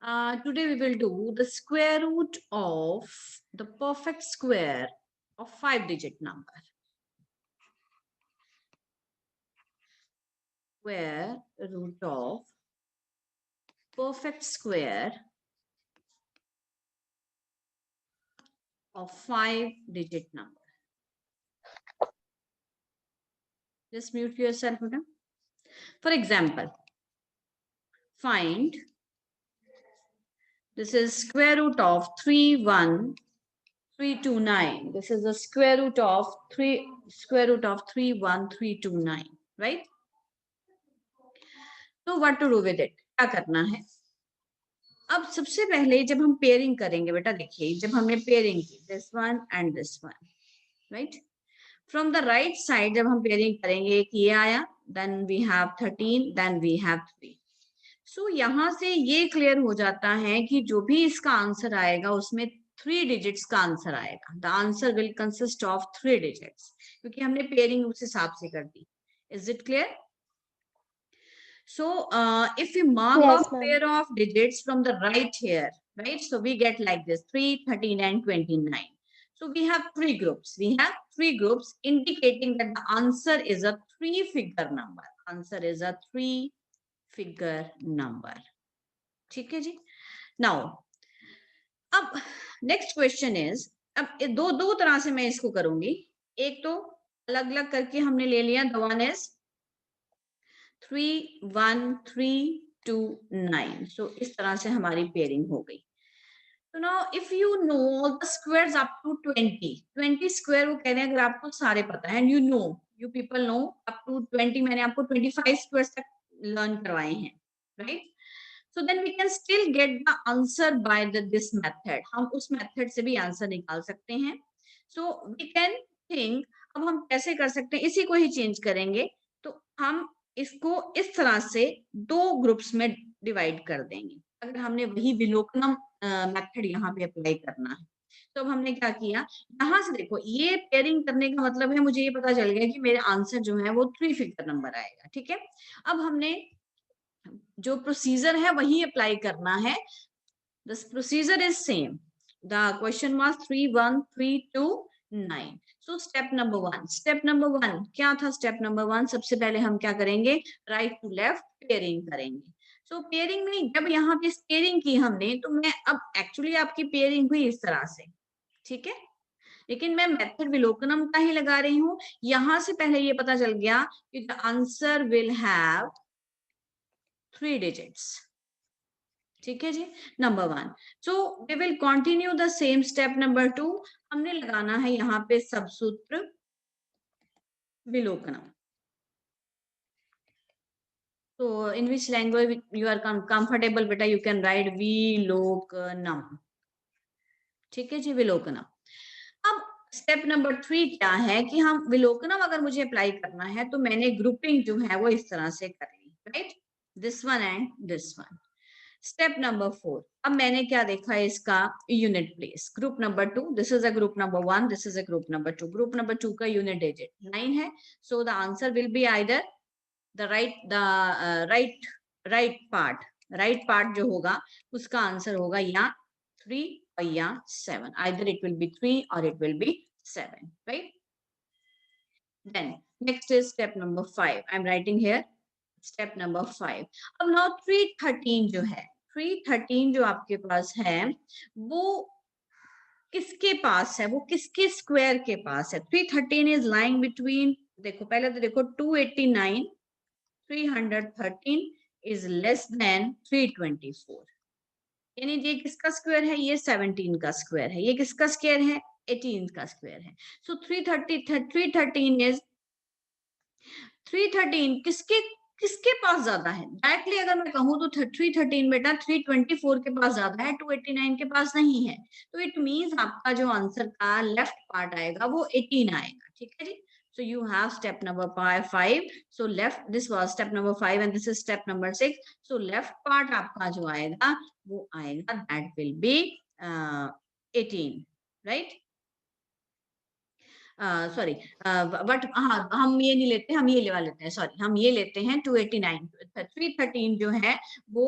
Today we will do the square root of the perfect square of 5-digit number. Square root of perfect square of 5-digit number. Just mute yourself, madam. For example, find this is square root of 31329. This is the square root of 31329, right? So what to do with it? क्या करना है? अब सबसे पहले जब हम pairing करेंगे बेटा, देखिए जब हमने पेयरिंग की this one and this one, right, from the right side जब हम पेयरिंग करेंगे, एक ये आया, then we have 13, then we have 3. So यहां से ये क्लियर हो जाता है कि जो भी इसका आंसर आएगा उसमें 3 डिजिट्स का आंसर आएगा. The answer will consist of 3 digits, क्योंकि हमने पेयरिंग उस हिसाब से कर दी. Is it clear? So if we mark Yes, off pair of digits from the right here, right? So we get like this 3, 13 and 29. So we have 3 groups. We have 3 groups indicating that the answer is a 3-figure number. Answer is a 3-figure number. ठीक है जी? Now, अब next question is, अब दो तरह से मैं इसको करूंगी. एक तो अलग अलग करके हमने ले लिया. The one is 3, 1, 3, 2, 9. So इस तरह से हमारी पेयरिंग हो गई. So now if you know all the squares up to 20 square, वो कह रहे हैं अगर आपको सारे पता है, and you people know up to 20, मैंने आपको 25 squares तक लर्न करवाए हैं, right? So then we can still get the answer by this method. हम उस method से भी आंसर निकाल सकते हैं. So we can think, अब हम कैसे कर सकते हैं, इसी को ही चेंज करेंगे. तो हम इसको इस तरह से 2 ग्रुप्स में डिवाइड कर देंगे. अगर हमने वही विलोकनम मेथड यहाँ पे अप्लाई करना है, तो अब हमने क्या किया, यहाँ से देखो ये पेयरिंग करने का मतलब है, मुझे ये पता चल गया कि मेरे आंसर जो है वो 3-फिगर नंबर आएगा. ठीक है, अब हमने जो प्रोसीजर है वही अप्लाई करना है. This procedure is same. The question was 3, 1, 3, 2, 9. So step number one क्या था? स्टेप नंबर 1 सबसे पहले हम क्या करेंगे, राइट टू लेफ्ट पेयरिंग करेंगे. सो पेयरिंग में जब यहाँ पे पेयरिंग की हमने, तो मैं अब एक्चुअली आपकी पेयरिंग हुई इस तरह से, ठीक है, लेकिन मैं मेथड विलोकनम का ही लगा रही हूँ. यहां से पहले ये पता चल गया कि the answer will have 3 digits. ठीक है जी, number 1. So we will continue the same. Step number 2 हमने लगाना है यहाँ पे सबसूत्र विलोकनम. तो in which language you are comfortable बेटा, यू कैन राइट विलोकनम. ठीक है जी, विलोकनम. अब स्टेप नंबर 3 क्या है कि हम विलोकनम अगर मुझे अप्लाई करना है तो मैंने ग्रुपिंग जो है वो इस तरह से कर ली, right, this one and this one. Step number 4, अब मैंने क्या देखा है इसका unit place. Group number 2, this is a group number 1, this is a group number 2. Group number 2 का यूनिट डिजिट 9 है. So the answer will be either the right part जो होगा उसका आंसर होगा या 3 और या 7. आइदर इट विल बी 3 और it will be 7, right. Then next is step number 5. I am writing here step number 5. अब नाउ 313 जो है, 313 जो आपके पास है वो किसके पास है, वो किसके स्क्वायर के पास है? 313 इज लाइंग बिटवीन, देखो पहले तो देखो 289, 313 इज लेस देन 324. यानी ये किसका स्क्वायर है? ये 17 का स्क्वायर है. ये किसका स्क्वायर है? 18 का स्क्वायर है. सो 313 इज 313 किसके किसके पास ज्यादा है? डायरेक्टली अगर मैं कहूं तो 313 बेटा 324 के पास ज्यादा है, 289 के पास नहीं है. तो इट मींस आपका जो आंसर का लेफ्ट पार्ट आएगा वो 18 आएगा. ठीक है जी. So you have step number 5. So left, this was step number 5 and this is step number 6. So left part आपका जो आएगा वो आएगा that will be 18, right? Sorry, but हाँ हम ये नहीं लेते, हम ये लेवा लेते हैं, सॉरी हम ये लेते हैं 289. 313 जो है वो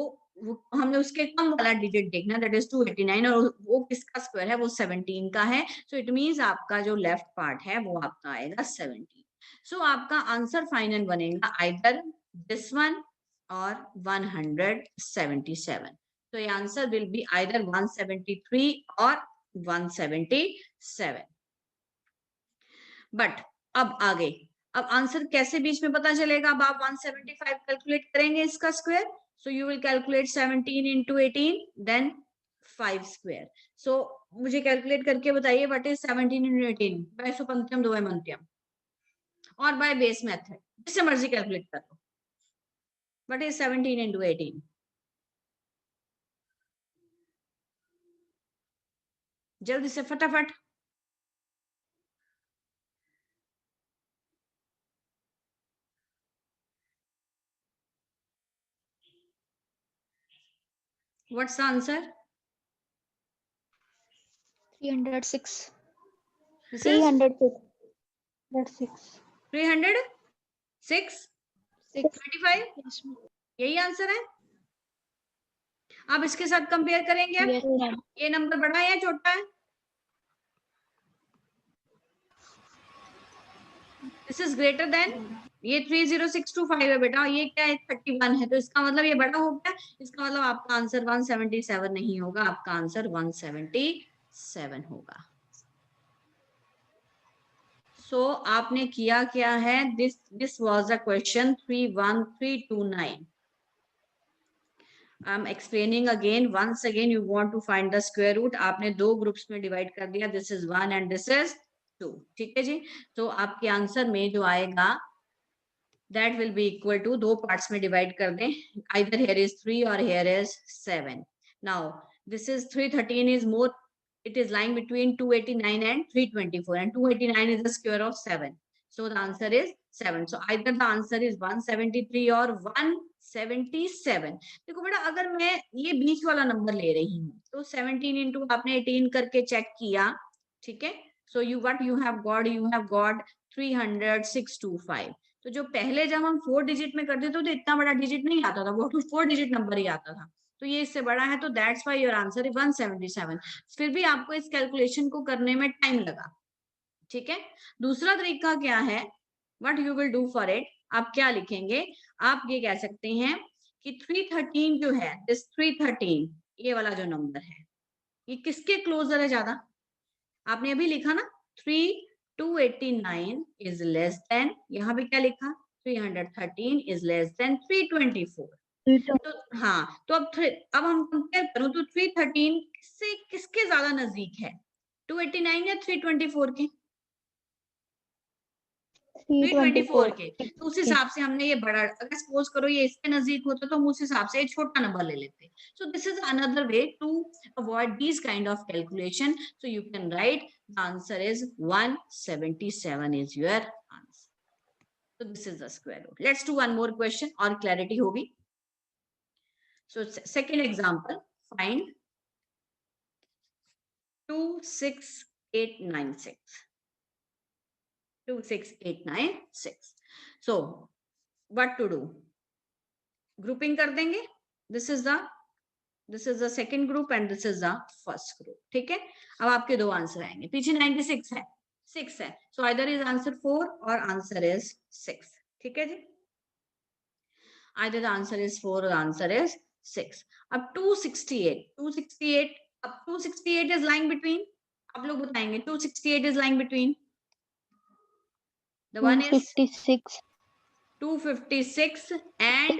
हमने उसके कम वाला डिजिट देखना, दैट इज 289, और वो किसका स्क्वायर है, वो 17 का है। सो इट मींस आपका जो लेफ्ट पार्ट है वो आपका आएगा 17। सो आपका आंसर फाइनल बनेगा आइदर दिस वन और 177। तो ये आंसर विल बी आइदर 173 और 177। बट अब आगे, अब आंसर कैसे बीच में पता चलेगा? अब आप 175 कैलकुलेट करेंगे इसका square, so you will calculate 17 into 18 then 5 square. So मुझे कैलकुलेट करके बताइए व्हाट इज 17 into 18 बाय सुपंक्तियम द्वय मंत्यम और बाय बेस मेथड, जिससे मर्जी कैलकुलेट कर लो। What is 17 into 18? जल्दी से फटाफट। What's the answer? 306. This is 306. 306 25, Yes, ma'am. यही आंसर है। आप इसके साथ कंपेयर करेंगे, Yes, ma'am. ये नंबर बड़ा है या छोटा है? दिस इज ग्रेटर देन, ये 30625 है बेटा, ये क्या है 31 है, तो इसका मतलब ये बड़ा हो गया। इसका मतलब आपका आंसर 177 नहीं होगा, आपका आंसर 177 होगा। सो आपने किया क्या है, this was the question 31329। I am explaining again, once again you want to find the square root. आपने दो ग्रुप्स में डिवाइड कर दिया, this is 1 and this is 2, ठीक है जी। तो आपके आंसर में जो आएगा that will be equal to, दो पार्ट्स में डिवाइड कर दें, either here is 3 or here is 7. Now this is 313 is more, it is lying between 289 and 324, and 289 is the square of 7, so the answer is 7. So either the answer is 173 or 177। देखो बेटा, अगर मैं ये बीच वाला number ले रही हूँ तो 17 इंटू आपने 18 करके चेक किया, ठीक है। So you what you have got 30625। तो जो पहले जब हम 4 डिजिट में करते थे तो इतना बड़ा डिजिट नहीं आता था, वो तो 4 डिजिट नंबर ही आता था, तो ये इससे बड़ा है, तो that's why your answer is 177। फिर भी आपको इस कैलकुलेशन को करने में टाइम लगा, ठीक है। दूसरा तरीका क्या है, what you will do for it, आप क्या लिखेंगे, आप ये कह सकते हैं कि 313 जो है, दिस 313 ये वाला जो नंबर है, ये किसके क्लोजर है ज्यादा? आपने अभी लिखा ना 289 इज लेस देन, यहाँ पे क्या लिखा 313 इज लेस देन 324। तो हाँ, तो अब हम कंपेयर करूं तो 313 से किसके ज्यादा नजदीक है, 289 या 324 के? 324 के। तो उस हिसाब से हमने ये बड़ा, अगर सपोज करो ये इसके नजदीक होता तो हम उस हिसाब से छोटा नंबर ले लेते। So this is another way to avoid this kind of calculation. So you can write the answer is 177 is your answer. So this is the square root. Let's do one more question और clarity होगी। So second example, find 26896. 26896. So what to do? Grouping कर देंगे। This is the second group and this is the first group, ठीक है। अब आपके दो answer आएंगे, पीछे 96 है, 6 है, so either is answer 4 or answer is 6, ठीक है जी। Either the answer is 4 or the answer is 6. अब 268, अब 268 is lying between, आप लोग बताएंगे 268 is lying between, the one is 256 and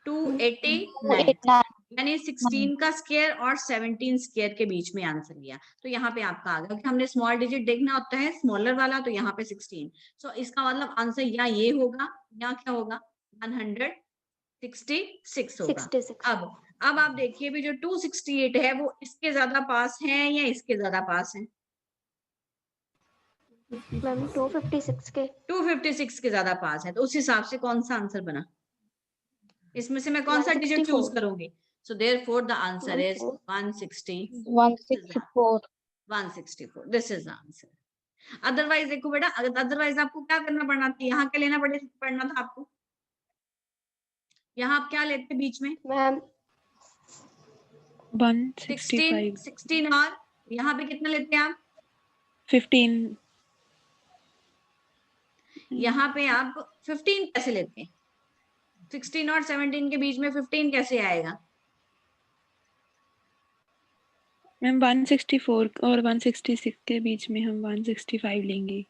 289, यानी 16 का स्क्वायर और 17 स्क्वायर के बीच में आंसर लिया। तो यहाँ पे आपका आ गया कि हमने स्मॉल डिजिट देखना होता है, स्मॉलर वाला, तो यहाँ पे 16। सो इसका मतलब आंसर या ये होगा या क्या होगा, 166 होगा। 66. अब आप देखिए भी जो 268 है वो इसके ज्यादा पास है या इसके ज्यादा पास है? मैम 256 के 256 के ज्यादा पास है, तो उस हिसाब से कौन सा आंसर बना, इसमें से मैं कौन सा डिजिट चूज करूंगी? So therefore the answer is 164। 164, this is the answer. Otherwise देखो बेटा, अदरवाइज आपको क्या करना पड़ना था, यहाँ क्या लेना पड़ना था आपको, यहाँ आप क्या लेते बीच में? मैम 165 16 और यहाँ पे कितना लेते हैं आप? 15 यहाँ पे आप 15 कैसे लेते हैं? 16 और 17 के बीच में 15 कैसे आएगा? मैम 164 और 166 के बीच में हम 165 लेंगे।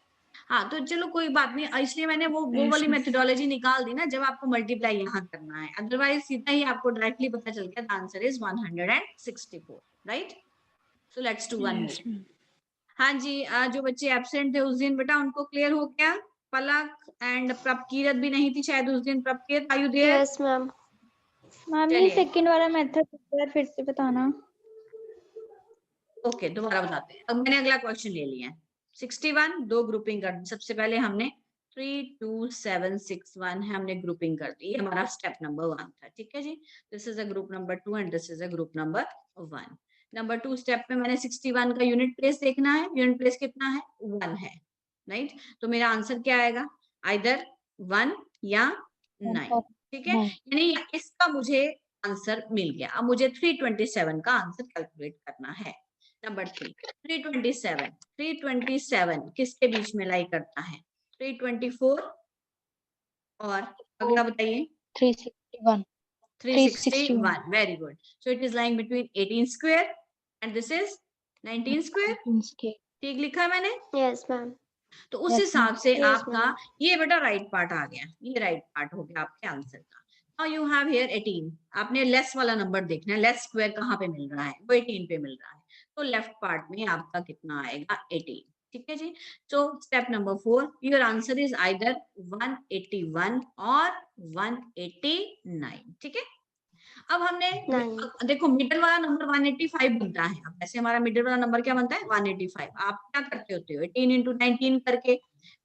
हाँ तो चलो कोई बात नहीं, इसलिए मैंने वो वाली मेथोडोलॉजी निकाल दी ना, जब आपको मल्टीप्लाई यहाँ करना है, अदरवाइज सीधा ही आपको डायरेक्टली पता चल गया, the answer is 164, right? So let's do one more. हाँ जी, जो बच्चे एब्सेंट थे उस दिन बेटा उनको क्लियर हो गया? पलक एंड प्रभकीरत भी नहीं थी शायद उस दिन। Prabhkirat are you there? Yes ma'am. Ma'am ये सेकंड वाला मेथड फिर से बताना। ओके दोबारा बताते हैं। अब मैंने अगला क्वेश्चन ले लिया है 61, दो ग्रुपिंग कर दी। सबसे पहले हमने 3 2 7 6 1 है, हमने ग्रुपिंग कर दी, हमारा स्टेप नंबर 1 था, ठीक है जी। This is a group number 2 and this is a group number 1। Number 2 step में मैंने 61 का यूनिट प्लेस देखना है, यूनिट प्लेस कितना है? 1 है, राइट? तो मेरा आंसर क्या आएगा? आइदर 1 या 9, ठीक है। यानी इसका मुझे आंसर मिल गया। अब मुझे 327 का आंसर कैलकुलेट करना है। नंबर 3 327 किसके बीच में लाई करता है? 324 और अगला बताइए 361 361, very good. So it is lying between 18 square and this is 19 square, ठीक लिखा है मैंने? Yes ma'am. तो उस हिसाब से Yes, आपका ये बेटा राइट पार्ट आ गया, ये राइट पार्ट हो गया आपके आंसर का। नाउ यू हैव हियर 18, आपने लेस वाला नंबर देखना है, लेस स्क्वायर कहाँ पे मिल रहा है? वो 18 पे मिल रहा है, तो लेफ्ट पार्ट में आपका कितना आएगा? 18, ठीक है जी। So step number 4, your answer is either 181 और 189, ठीक है। अब हमने देखो मिडिल वाला नंबर 185 बनता है। अब ऐसे हमारा मिडिल वाला नंबर क्या बनता है? 185। आप क्या करते होते हो? 18 इंटू 19 करके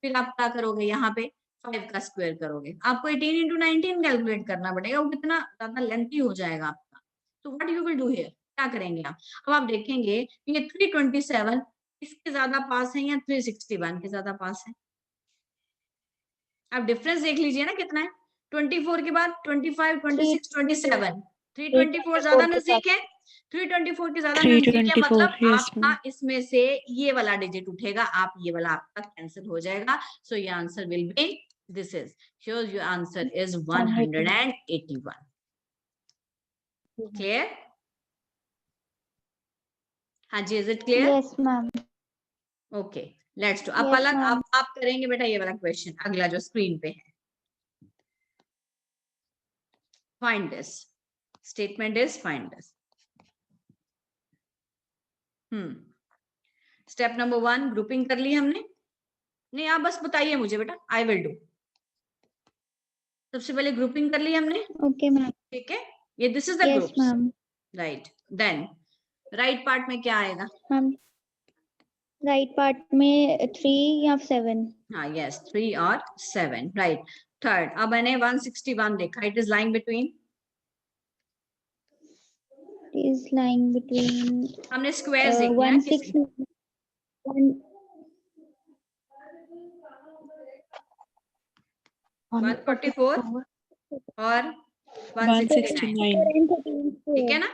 फिर आप क्या करोगे? यहाँ पे 5 का स्क्वायर करोगे। आपको 18 इंटू 19 कैलकुलेट करना पड़ेगा, वो कितना ज्यादा लेंथी हो जाएगा आपका। तो what you will do here, क्या करेंगे आप? अब आप देखेंगे ये 327 इसके ज्यादा पास है या 361 के ज्यादा पास है? आप डिफरेंस देख लीजिए ना कितना है। 24 के बाद 25, 26, 27, 324 ज्यादा नजदीक है। 324 के ज्यादा नजदीक है, मतलब आपका इसमें से ये वाला डिजिट उठेगा, आप ये वाला आपका कैंसिल हो जाएगा। सो ये answer will be this is, sure your answer is 181। Clear? हाँ जी, is it clear? Yes ma'am. Okay let's do. अब पलक आप करेंगे बेटा ये वाला क्वेश्चन, अगला जो स्क्रीन पे है। Find this. Statement is find this. Step number 1 grouping कर ली हमने। नहीं आप बस बताइए मुझे बेटा, आई विल डू। सबसे पहले ग्रुपिंग कर ली हमने, ओके मैम। ठीक है। ये this is the group, right. Then right part में क्या आएगा? मैम राइट पार्ट में 3 या 7। हाँ यस 3 और 7, राइट। थर्ड, अब मैंने 161 देखा, it is lying between, is lying between हमने स्क्वायर्स देखे हैं 144 और 169, ठीक है ना?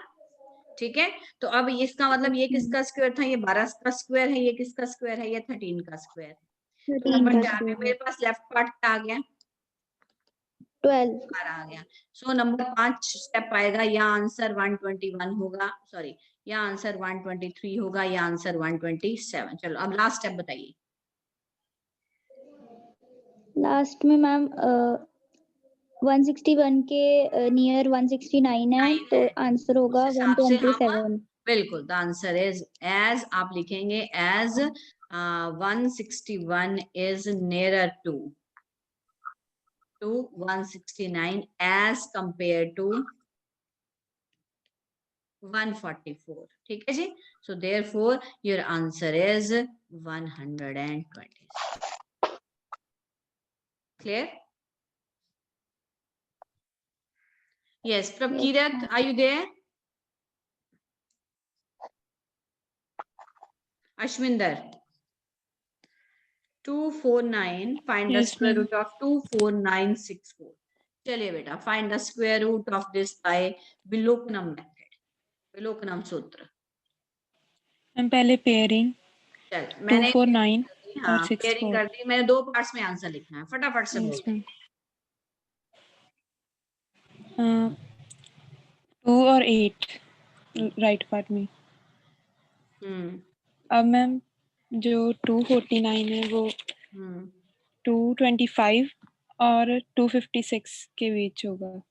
ठीक है, तो अब इसका मतलब ये किसका स्क्वायर था? ये 12 का स्क्वायर है। ये किसका स्क्वायर है? ये 13 का स्क्वायर है। तो नंबर 4 में मेरे पास लेफ्ट पार्ट क्या आ गया? 12 आ गया। सो नंबर 5 स्टेप आएगा, या आंसर 121 होगा, सॉरी या आंसर 123 होगा, या आंसर 127। चलो अब लास्ट स्टेप बताइए। लास्ट में मैम 161 के नियर 169 है, तो आंसर होगा 127। बिल्कुल, द आंसर इज एज आप लिखेंगे as 161 is nearer to 169 as compared to 144, ठीक है जी। So therefore your answer is 120। Clear? yes, Prabkirat, are you there? Ashwinder, 249, find the square root of 24964। चलिए बेटा, find the square root of this by Viloknam method। विलोकनम सूत्र। Ma'am पहले pairing चल 2 मैंने 4 9 हाँ और 6 पेयरिंग 4। कर दी मैंने, 2 पार्ट्स में आंसर लिखना है, फटाफट से यस बोल। मैम 2 और 8 राइट पार्ट में। अब मैम जो 249 है वो 225 और 256 के बीच होगा,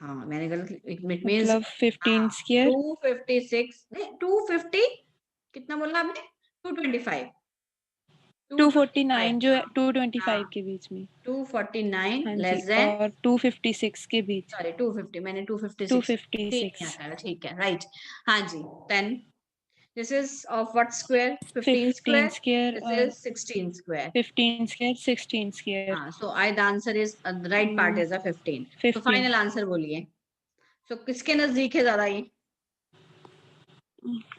हाँ मैंने गलत, इट मींस मतलब 15 स्क्वायर 256 नहीं 250 कितना बोला आपने, 225 249 जो है 225 हाँ के बीच में। 249 हाँ जी, लेस देन और 256 के बीच। सॉरी 250 मैंने 256 256 ठीक है राइट। हाँ जी 10 this is of what square 15 15 square, square this और इज 16 स्क्वायर। 15 square 16 square. हाँ so I the answer is the right part is 15। तो 15 फाइनल आंसर बोलिए, सो किसके नजदीक है ज्यादा ये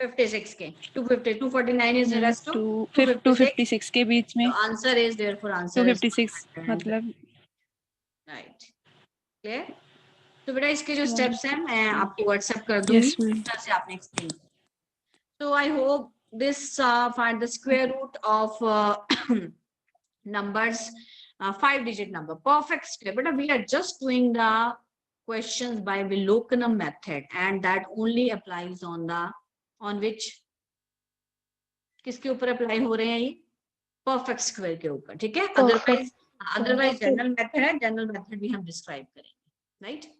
56 के 250 249 is nearest to 256, 256 के बीच में। so answer is therefore answer is 256 मतलब right clear। तो बेटा इसके जो स्टेप्स हैं मैं आपको व्हाट्सएप कर दूंगी, यस मैम। इस तरह से आपने एक्सप्लेन किया। So I hope this find the square root of numbers 5-digit number perfect square, but we are just doing the questions by Vilokanam method and that only applies on the on which किसके ऊपर apply हो रहे हैं ये perfect square के ऊपर, ठीक है। अदरवाइज जनरल मेथड है, जनरल मेथड भी हम डिस्क्राइब करेंगे राइट।